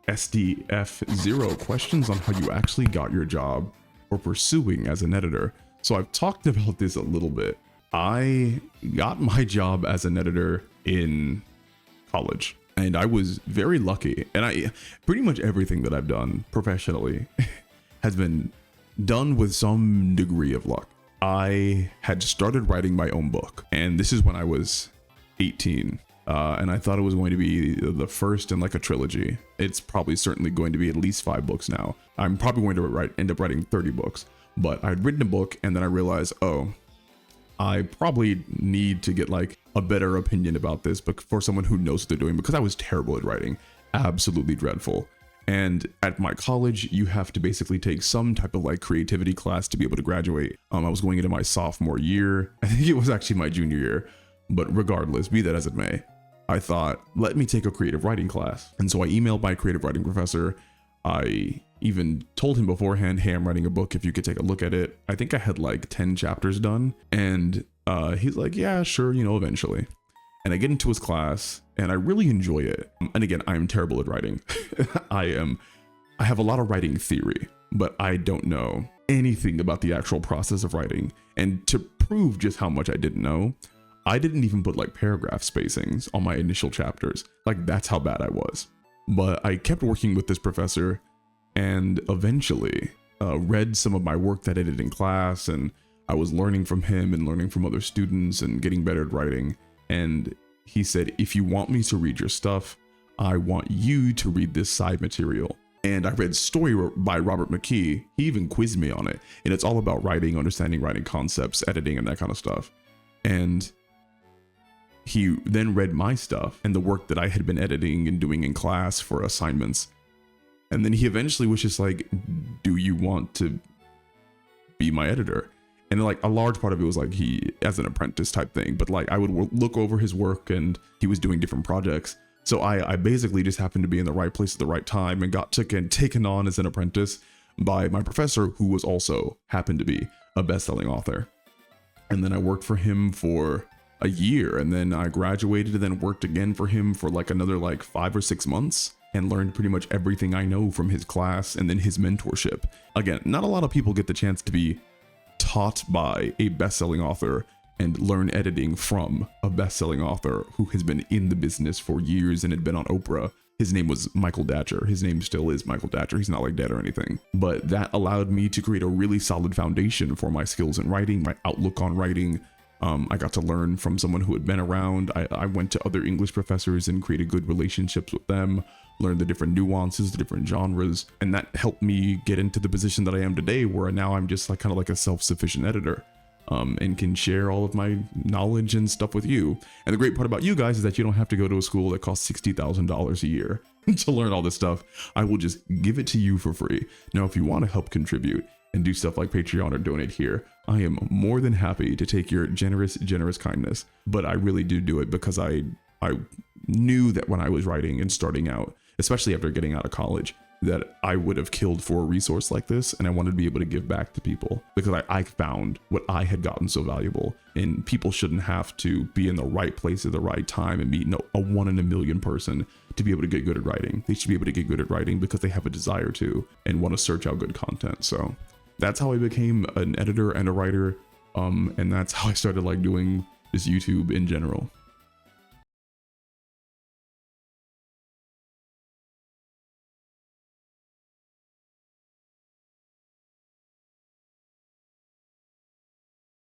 SDF0, questions on how you actually got your job or pursuing as an editor. So I've talked about this a little bit. I got my job as an editor in college, and I was very lucky. And pretty much everything that I've done professionally has been done with some degree of luck. I had started writing my own book, and this is when I was 18. And I thought it was going to be the first in like a trilogy. It's probably certainly going to be at least 5 books now. I'm probably going to end up writing 30 books. But I'd written a book, and then I realized, oh, I probably need to get like a better opinion about this, but for someone who knows what they're doing, because I was terrible at writing, absolutely dreadful. And at my college, you have to basically take some type of like creativity class to be able to graduate. I was going into my sophomore year. I think it was actually my junior year, but regardless, be that as it may, I thought, let me take a creative writing class. And so I emailed my creative writing professor. I even told him beforehand, hey, I'm writing a book, if you could take a look at it. I think I had like 10 chapters done. And he's like, yeah, sure, eventually. And I get into his class and I really enjoy it. And again, I'm terrible at writing. I have a lot of writing theory, but I don't know anything about the actual process of writing. And to prove just how much I didn't know, I didn't even put like paragraph spacings on my initial chapters. Like, that's how bad I was. But I kept working with this professor, and eventually read some of my work that I did in class, and I was learning from him and learning from other students and getting better at writing. And he said, if you want me to read your stuff, I want you to read this side material. And I read Story by Robert McKee. He even quizzed me on it. And it's all about writing, understanding writing concepts, editing, and that kind of stuff. And he then read my stuff and the work that I had been editing and doing in class for assignments. And then he eventually was just like, do you want to be my editor? And like a large part of it was like he as an apprentice type thing, but like I would look over his work and he was doing different projects. So I basically just happened to be in the right place at the right time and got taken on as an apprentice by my professor, who was also happened to be a best-selling author. And then I worked for him for a year, and then I graduated and then worked again for him for like another like 5 or 6 months and learned pretty much everything I know from his class and then his mentorship. Again, not a lot of people get the chance to be taught by a best-selling author and learn editing from a best-selling author who has been in the business for years and had been on Oprah. His name was Michael Datcher. His name still is Michael Datcher. He's not like dead or anything. But that allowed me to create a really solid foundation for my skills in writing, my outlook on writing. I got to learn from someone who had been around. I went to other English professors and created good relationships with them, learned the different nuances, the different genres, and that helped me get into the position that I am today, where now I'm just like kind of like a self-sufficient editor, and can share all of my knowledge and stuff with you. And the great part about you guys is that you don't have to go to a school that costs $60,000 a year to learn all this stuff. I will just give it to you for free. Now, if you want to help contribute and do stuff like Patreon or donate here, I am more than happy to take your generous kindness. But I really do it because I knew that when I was writing and starting out, especially after getting out of college, that I would have killed for a resource like this, and I wanted to be able to give back to people because I found what I had gotten so valuable. And people shouldn't have to be in the right place at the right time and meet a 1 in a million person to be able to get good at writing. They should be able to get good at writing because they have a desire to and want to search out good content. So that's how I became an editor and a writer, and that's how I started like doing this YouTube in general.